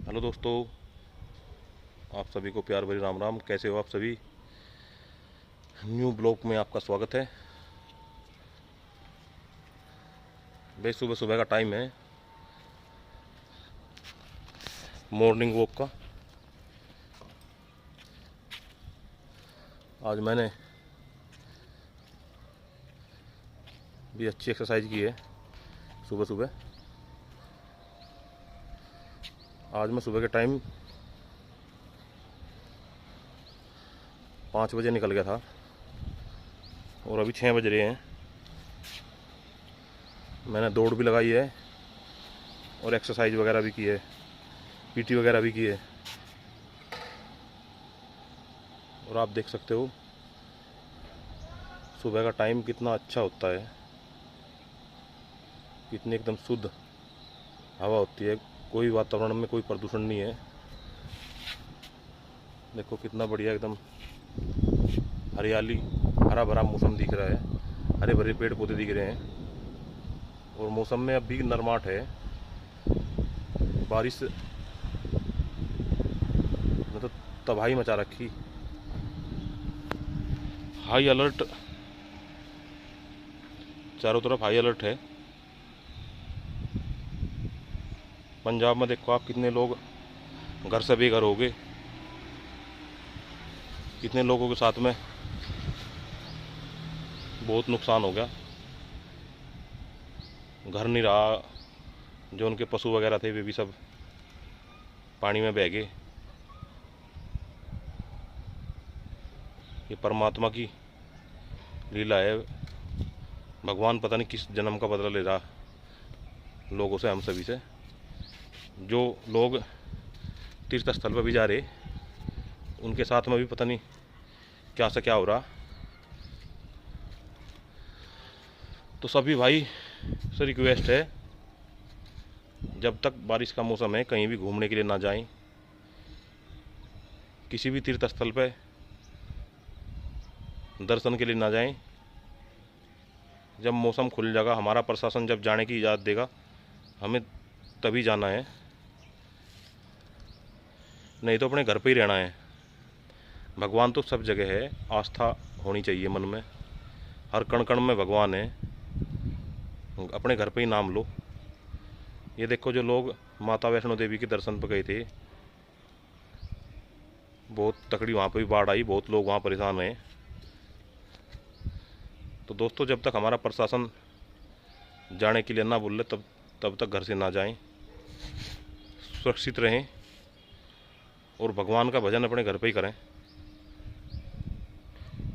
Hello दोस्तों, आप सभी को प्यार भरी राम राम। कैसे हो आप सभी? न्यू ब्लॉग में आपका स्वागत है। भाई सुबह सुबह का टाइम है मॉर्निंग वॉक का। आज मैंने भी अच्छी एक्सरसाइज की है सुबह सुबह। आज मैं सुबह के टाइम 5 बजे निकल गया था और अभी 6 बज रहे हैं। मैंने दौड़ भी लगाई है और एक्सरसाइज वगैरह भी की है, पीटी वगैरह भी की है। और आप देख सकते हो सुबह का टाइम कितना अच्छा होता है, कितनी एकदम शुद्ध हवा होती है। कोई वातावरण में कोई प्रदूषण नहीं है। देखो कितना बढ़िया एकदम हरियाली, हरा भरा मौसम दिख रहा है, हरे भरे पेड़ पौधे दिख रहे हैं। और मौसम में अभी नरमाट है, बारिश ने तो तबाही मचा रखी। हाई अलर्ट, चारों तरफ हाई अलर्ट है। पंजाब में देखो आप कितने लोग घर से बेघर हो गए, कितने लोगों के साथ में बहुत नुकसान हो गया। घर नहीं रहा, जो उनके पशु वगैरह थे वे भी सब पानी में बह गए। ये परमात्मा की लीला है। भगवान पता नहीं किस जन्म का बदला ले रहा लोगों से, हम सभी से। जो लोग तीर्थ स्थल पर भी जा रहे, उनके साथ में भी पता नहीं क्या से क्या हो रहा। तो सभी भाई से रिक्वेस्ट है, जब तक बारिश का मौसम है कहीं भी घूमने के लिए ना जाएं, किसी भी तीर्थ स्थल पर दर्शन के लिए ना जाएं। जब मौसम खुल जाएगा, हमारा प्रशासन जब जाने की इजाज़त देगा, हमें तभी जाना है, नहीं तो अपने घर पे ही रहना है। भगवान तो सब जगह है, आस्था होनी चाहिए मन में। हर कण कण में भगवान है, अपने घर पे ही नाम लो। ये देखो जो लोग माता वैष्णो देवी के दर्शन पर गए थे, बहुत तकड़ी वहाँ पर भी बाढ़ आई, बहुत लोग वहाँ परेशान हैं। तो दोस्तों, जब तक हमारा प्रशासन जाने के लिए ना बोले तब तक घर से ना जाएं, सुरक्षित रहें और भगवान का भजन अपने घर पे ही करें।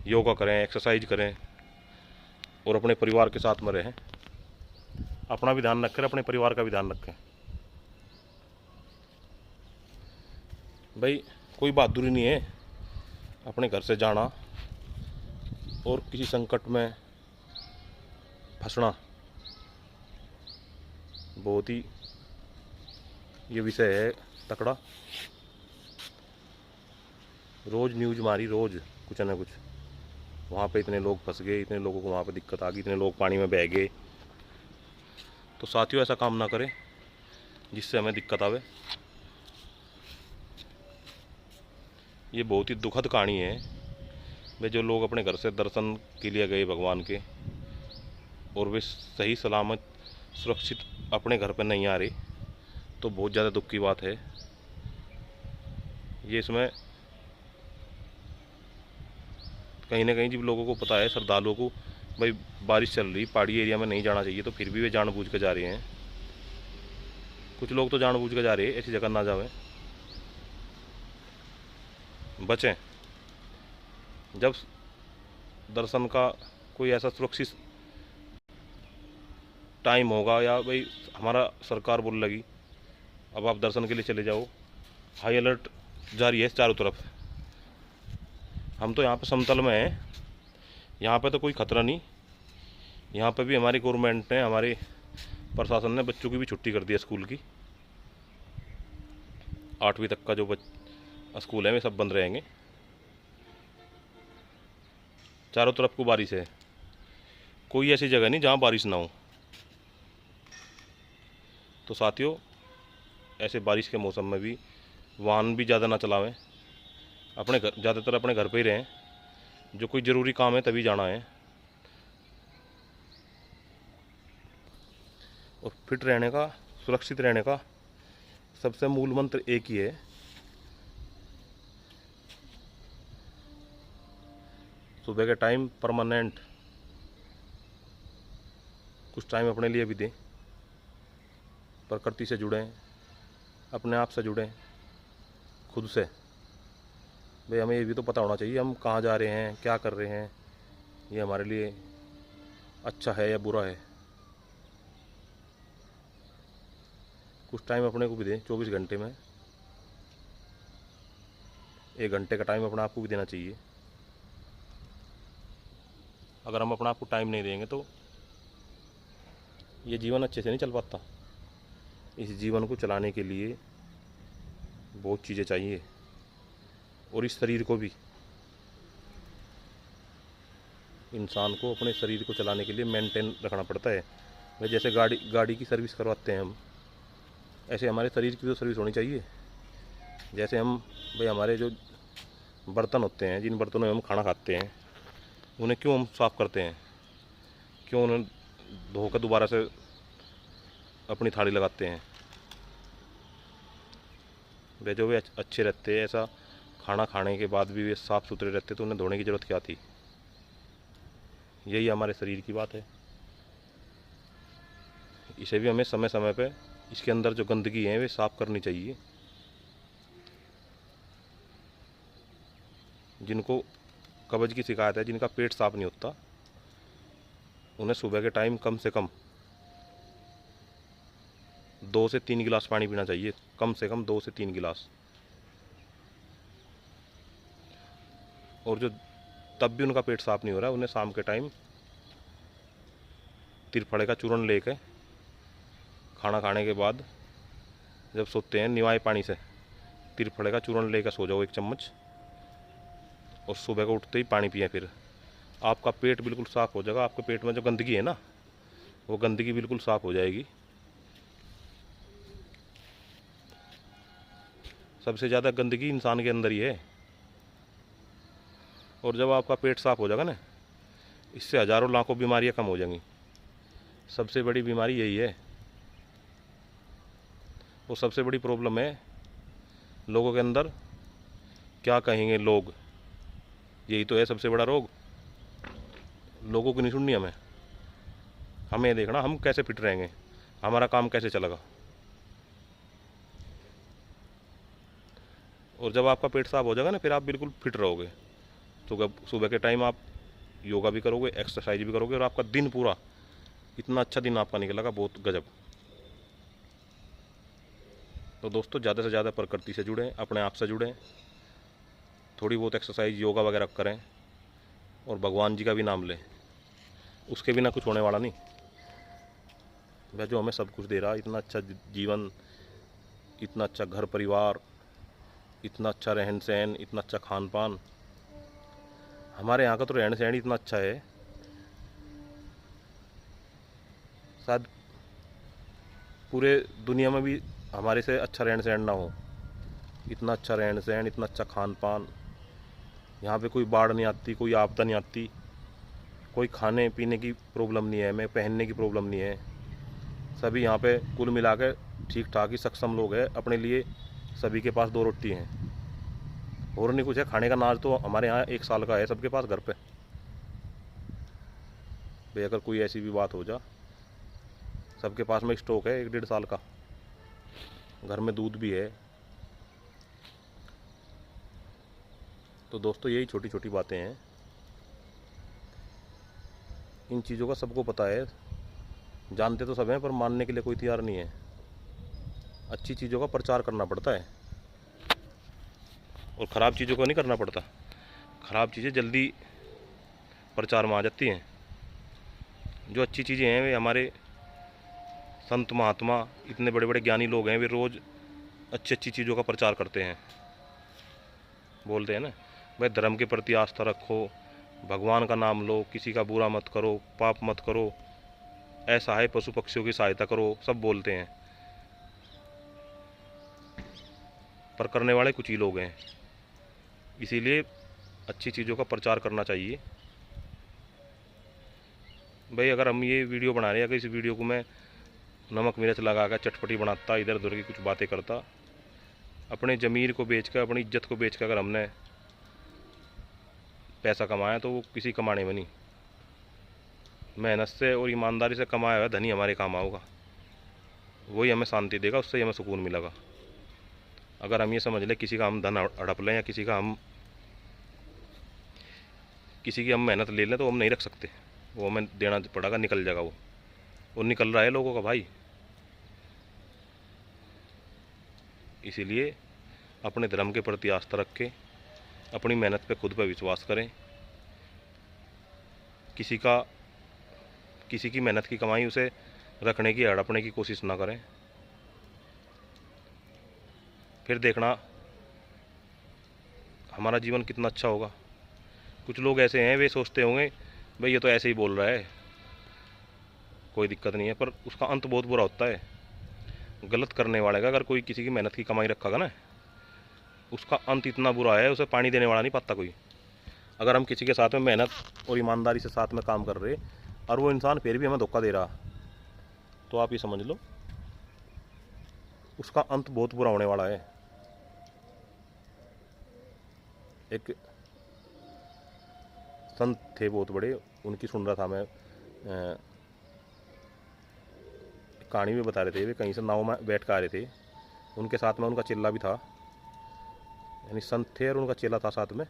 योगा करें, एक्सरसाइज करें और अपने परिवार के साथ में रहें। अपना भी ध्यान रखें, अपने परिवार का भी ध्यान रखें। भाई कोई बहादुरी नहीं है अपने घर से जाना और किसी संकट में फंसना। बहुत ही ये विषय है तकड़ा। रोज़ न्यूज़ मारी, रोज़ कुछ ना कुछ, वहाँ पे इतने लोग फंस गए, इतने लोगों को वहाँ पे दिक्कत आ गई, इतने लोग पानी में बह गए। तो साथियों, ऐसा काम ना करें जिससे हमें दिक्कत आवे। ये बहुत ही दुखद कहानी है। वे जो लोग अपने घर से दर्शन के लिए गए भगवान के, और वे सही सलामत सुरक्षित अपने घर पर नहीं आ रहे, तो बहुत ज़्यादा दुख की बात है। ये इसमें कहीं ना कहीं जब लोगों को पता है, श्रद्धालुओं को, भाई बारिश चल रही, पहाड़ी एरिया में नहीं जाना चाहिए, तो फिर भी वे जानबूझ के जा रहे हैं। कुछ लोग तो जानबूझ के जा रहे हैं, ऐसी जगह ना जावें। बचें। जब दर्शन का कोई ऐसा सुरक्षित टाइम होगा, या भाई हमारा सरकार बोल लगी अब आप दर्शन के लिए चले जाओ, हाई अलर्ट जारी है चारों तरफ। हम तो यहाँ पे समतल में हैं, यहाँ पे तो कोई खतरा नहीं। यहाँ पे भी हमारी गवर्नमेंट ने, हमारे प्रशासन ने बच्चों की भी छुट्टी कर दी है स्कूल की। 8वीं तक का जो स्कूल है वे सब बंद रहेंगे। चारों तरफ को बारिश है, कोई ऐसी जगह नहीं जहाँ बारिश ना हो। तो साथियों, ऐसे बारिश के मौसम में भी वाहन भी ज़्यादा ना चलावें, अपने घर ज़्यादातर अपने घर पे ही रहें। जो कोई ज़रूरी काम है तभी जाना है। और फिट रहने का, सुरक्षित रहने का सबसे मूल मंत्र एक ही है, सुबह के टाइम परमानेंट कुछ टाइम अपने लिए भी दें, प्रकृति से जुड़ें, अपने आप से जुड़ें, खुद से। भाई हमें ये भी तो पता होना चाहिए हम कहाँ जा रहे हैं, क्या कर रहे हैं, ये हमारे लिए अच्छा है या बुरा है। कुछ टाइम अपने को भी दें, 24 घंटे में 1 घंटे का टाइम अपने आप को भी देना चाहिए। अगर हम अपने आप को टाइम नहीं देंगे तो ये जीवन अच्छे से नहीं चल पाता। इस जीवन को चलाने के लिए बहुत चीज़ें चाहिए, और इस शरीर को भी, इंसान को अपने शरीर को चलाने के लिए मेंटेन रखना पड़ता है। भाई जैसे गाड़ी की सर्विस करवाते हैं हम, ऐसे हमारे शरीर की भी तो सर्विस होनी चाहिए। जैसे हम, भाई हमारे जो बर्तन होते हैं, जिन बर्तनों में हम खाना खाते हैं, उन्हें क्यों हम साफ़ करते हैं, क्यों उन्हें धोकर दोबारा से अपनी थाली लगाते हैं। वे जो वे अच्छे रहते हैं, ऐसा खाना खाने के बाद भी वे साफ़ सुथरे रहते, तो उन्हें धोने की ज़रूरत क्या थी। यही हमारे शरीर की बात है। इसे भी हमें समय समय पे इसके अंदर जो गंदगी है वे साफ़ करनी चाहिए। जिनको कब्ज की शिकायत है, जिनका पेट साफ नहीं होता, उन्हें सुबह के टाइम कम से कम 2 से 3 गिलास पानी पीना चाहिए, कम से कम 2 से 3 गिलास। और जो तब भी उनका पेट साफ नहीं हो रहा है, उन्हें शाम के टाइम तिरफड़े का चूर्ण लेकर खाना खाने के बाद जब सोते हैं, निवाए पानी से तिरफड़े का चूर्ण लेकर सो जाओ 1 चम्मच, और सुबह को उठते ही पानी पिए। फिर आपका पेट बिल्कुल साफ़ हो जाएगा। आपके पेट में जो गंदगी है ना, वो गंदगी बिल्कुल साफ़ हो जाएगी। सबसे ज़्यादा गंदगी इंसान के अंदर ही है। और जब आपका पेट साफ़ हो जाएगा ना, इससे हज़ारों लाखों बीमारियां कम हो जाएंगी। सबसे बड़ी बीमारी यही है। वो सबसे बड़ी प्रॉब्लम है लोगों के अंदर, क्या कहेंगे लोग, यही तो है सबसे बड़ा रोग। लोगों की नहीं सुननी हमें ये देखना हम कैसे फिट रहेंगे, हमारा काम कैसे चलेगा। और जब आपका पेट साफ हो जाएगा ना, फिर आप बिल्कुल फिट रहोगे। तो सुबह के टाइम आप योगा भी करोगे, एक्सरसाइज भी करोगे, और आपका दिन पूरा इतना अच्छा दिन आपका निकलेगा, बहुत गजब। तो दोस्तों ज़्यादा से ज़्यादा प्रकृति से जुड़ें, अपने आप से जुड़ें, थोड़ी बहुत एक्सरसाइज योगा वगैरह करें, और भगवान जी का भी नाम लें। उसके बिना कुछ होने वाला नहीं। वह जो हमें सब कुछ दे रहा, इतना अच्छा जीवन, इतना अच्छा घर परिवार, इतना अच्छा रहन सहन, इतना अच्छा खान पान। हमारे यहाँ का तो रहन सहन इतना अच्छा है, शायद पूरे दुनिया में भी हमारे से अच्छा रहन सहन ना हो। इतना अच्छा रहन सहन, इतना अच्छा खान पान। यहाँ पे कोई बाढ़ नहीं आती, कोई आपदा नहीं आती, कोई खाने पीने की प्रॉब्लम नहीं है, हमें पहनने की प्रॉब्लम नहीं है। सभी यहाँ पे कुल मिला के ठीक ठाक ही सक्षम लोग हैं। अपने लिए सभी के पास 2 रोटी हैं, और नहीं कुछ है। खाने का अनाज तो हमारे यहाँ 1 साल का है सबके पास घर पे। भाई अगर कोई ऐसी भी बात हो जा, सबके पास में स्टॉक है 1-1.5 साल का। घर में दूध भी है। तो दोस्तों यही छोटी छोटी बातें हैं, इन चीज़ों का सबको पता है, जानते तो सब हैं, पर मानने के लिए कोई तैयार नहीं है। अच्छी चीज़ों का प्रचार करना पड़ता है, और ख़राब चीज़ों का नहीं करना पड़ता। ख़राब चीज़ें जल्दी प्रचार में आ जाती हैं। जो अच्छी चीज़ें हैं, वे हमारे संत महात्मा, इतने बड़े बड़े ज्ञानी लोग हैं, वे रोज़ अच्छी अच्छी चीज़ों का प्रचार करते हैं। बोलते हैं ना, भाई धर्म के प्रति आस्था रखो, भगवान का नाम लो, किसी का बुरा मत करो, पाप मत करो, ऐसा है पशु पक्षियों की सहायता करो, सब बोलते हैं। पर करने वाले कुछ ही लोग हैं। इसीलिए अच्छी चीज़ों का प्रचार करना चाहिए। भाई अगर हम ये वीडियो बना रहे हैं, अगर इस वीडियो को मैं नमक मिर्च लगा कर चटपटी बनाता, इधर उधर की कुछ बातें करता, अपने ज़मीर को बेच कर, अपनी इज्जत को बेच कर अगर हमने पैसा कमाया तो वो किसी कमाने में नहीं, मेहनत से और ईमानदारी से कमाया हुआ धनी हमारे काम आऊगा, वही हमें शांति देगा, उससे हमें सुकून मिलेगा। अगर हम ये समझ लें किसी का हम धन हड़प लें या किसी की हम मेहनत ले लें तो हम नहीं रख सकते, वो हमें देना पड़ेगा, निकल जाएगा वो निकल रहा है लोगों का भाई। इसीलिए अपने धर्म के प्रति आस्था रख के अपनी मेहनत पे खुद पे विश्वास करें। किसी की मेहनत की कमाई उसे रखने की, हड़पने की कोशिश ना करें। फिर देखना हमारा जीवन कितना अच्छा होगा। कुछ लोग ऐसे हैं, वे सोचते होंगे भाई ये तो ऐसे ही बोल रहा है, कोई दिक्कत नहीं है, पर उसका अंत बहुत बुरा होता है। गलत करने वाले का अगर कोई किसी की मेहनत की कमाई रखेगा ना, उसका अंत इतना बुरा है, उसे पानी देने वाला नहीं पाता कोई। अगर हम किसी के साथ में मेहनत और ईमानदारी से साथ में काम कर रहे और वो इंसान फिर भी हमें धोखा दे रहा, तो आप ये समझ लो उसका अंत बहुत बुरा होने वाला है। एक संत थे बहुत बड़े, उनकी सुन रहा था मैं, कहानी में बता रहे थे। वे कहीं से नाव में बैठ कर आ रहे थे, उनके साथ में उनका चेला भी था, यानी संत थे और उनका चेला था साथ में।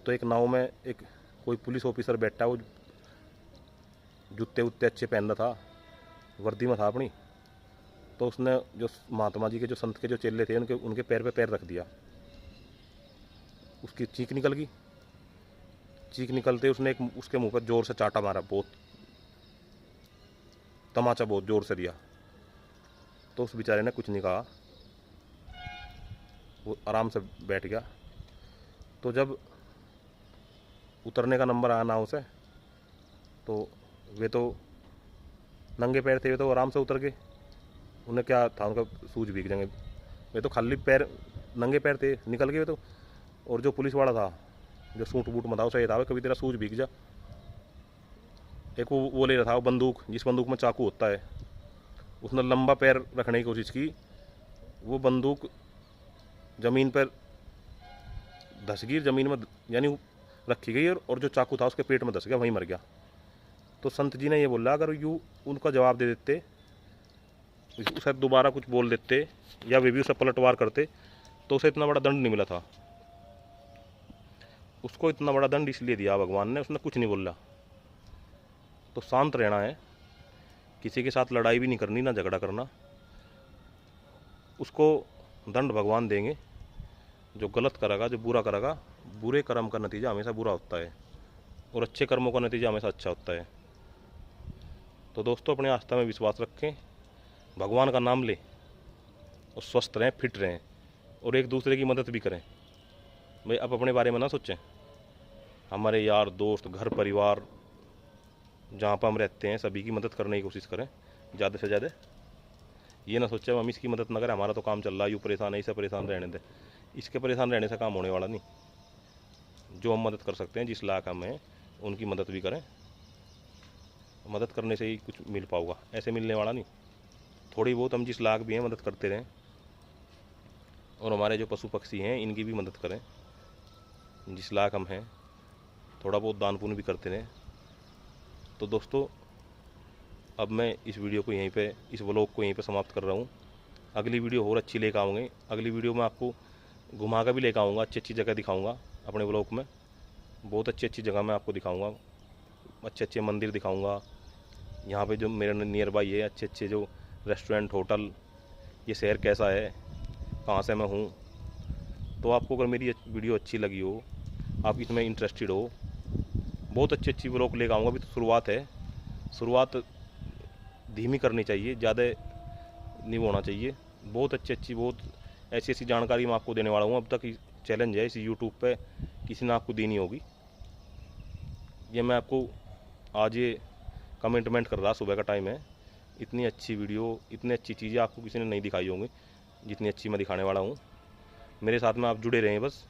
तो एक नाव में एक कोई पुलिस ऑफिसर बैठा, वो जूते उत्ते अच्छे पहन रहा था, वर्दी में था अपनी। तो उसने जो महात्मा जी के, जो संत के जो चेले थे, उनके पैर पे पैर रख दिया। उसकी चीख निकल गई। चीख निकलते उसने उसके मुंह पर जोर से चाटा मारा, बहुत तमाचा, बहुत जोर से दिया। तो उस बेचारे ने कुछ नहीं कहा, वो आराम से बैठ गया। तो जब उतरने का नंबर आया नाव से, तो वे तो नंगे पैर थे, वे तो आराम से उतर गए। उन्हें क्या था, उनका सूझ भीग जाएंगे, वे तो खाली पैर, नंगे पैर थे, निकल गए वे तो। और जो पुलिस वाला था, जो सूट बूट में था, उसे ये था कभी तेरा सूझ भीग जा। एक वो ले रहा था, वो बंदूक, जिस बंदूक में चाकू होता है, उसने लंबा पैर रखने की कोशिश की, वो बंदूक ज़मीन पर धस गई, ज़मीन में यानी रखी गई, और जो चाकू था उसके पेट में धस गया, वहीं मर गया। तो संत जी ने ये बोला, अगर यूँ उनका जवाब दे देते, उसे दोबारा कुछ बोल देते या वे भी उसे पलटवार करते, तो उसे इतना बड़ा दंड नहीं मिला था। उसको इतना बड़ा दंड इसलिए दिया भगवान ने, उसने कुछ नहीं बोला। तो शांत रहना है, किसी के साथ लड़ाई भी नहीं करनी, ना झगड़ा करना। उसको दंड भगवान देंगे। जो गलत करेगा, जो बुरा करेगा, बुरे कर्म का नतीजा हमेशा बुरा होता है और अच्छे कर्मों का नतीजा हमेशा अच्छा होता है। तो दोस्तों, अपनी आस्था में विश्वास रखें, भगवान का नाम लें और स्वस्थ रहें, फिट रहें और एक दूसरे की मदद भी करें। भाई आप अपने बारे में ना सोचें, हमारे यार दोस्त, घर परिवार, जहाँ पर हम रहते हैं, सभी की मदद करने की कोशिश करें ज़्यादा से ज़्यादा। ये ना सोचें हम इसकी मदद ना करें, हमारा तो काम चल रहा है, यूँ परेशान है, इसे परेशान रहने दें। इसके परेशान रहने से काम होने वाला नहीं। जो हम मदद कर सकते हैं, जिस लायक हम हैं, उनकी मदद भी करें। मदद करने से ही कुछ मिल पाऊगा, ऐसे मिलने वाला नहीं। थोड़ी बहुत हम जिस लायक भी हैं मदद करते रहें, और हमारे जो पशु पक्षी हैं इनकी भी मदद करें, जिस लायक हम हैं। थोड़ा बहुत दान पुण्य भी करते रहें। तो दोस्तों, अब मैं इस वीडियो को यहीं पे, इस व्लॉग को यहीं पे समाप्त कर रहा हूँ। अगली वीडियो और अच्छी लेकर आऊँगे। अगली वीडियो में आपको घुमा कर भी लेकर आऊँगा, अच्छी अच्छी जगह दिखाऊँगा अपने व्लॉग में। बहुत अच्छी अच्छी जगह मैं आपको दिखाऊँगा, अच्छे अच्छे मंदिर दिखाऊँगा। यहाँ पे जो मेरे नियर बाई है, अच्छे अच्छे जो रेस्टोरेंट, होटल, ये शहर कैसा है, कहाँ से मैं हूँ। तो आपको अगर मेरी वीडियो अच्छी लगी हो, आप इसमें इंटरेस्टेड हो, बहुत अच्छी अच्छी व्लॉग लेकर आऊँगा। अभी तो शुरुआत है, शुरुआत धीमी करनी चाहिए, ज़्यादा नहीं होना चाहिए। बहुत अच्छी अच्छी, बहुत ऐसी ऐसी जानकारी मैं आपको देने वाला हूँ। अब तक चैलेंज है, इस यूट्यूब पे किसी ने आपको दी नहीं होगी। ये मैं आपको आज ये कमिटमेंट कर रहा, सुबह का टाइम है, इतनी अच्छी वीडियो, इतनी अच्छी चीज़ें आपको किसी ने नहीं दिखाई होंगी जितनी अच्छी मैं दिखाने वाला हूँ। मेरे साथ में आप जुड़े रहें बस।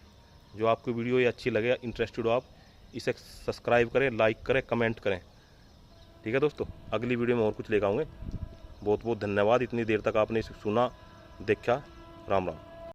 जो आपको वीडियो ये अच्छी लगे, इंटरेस्टेड हो आप, इसे सब्सक्राइब करें, लाइक करें, कमेंट करें। ठीक है दोस्तों, अगली वीडियो में और कुछ लेकर आऊँगे। बहुत बहुत धन्यवाद, इतनी देर तक आपने इसे सुना, देखा। राम राम।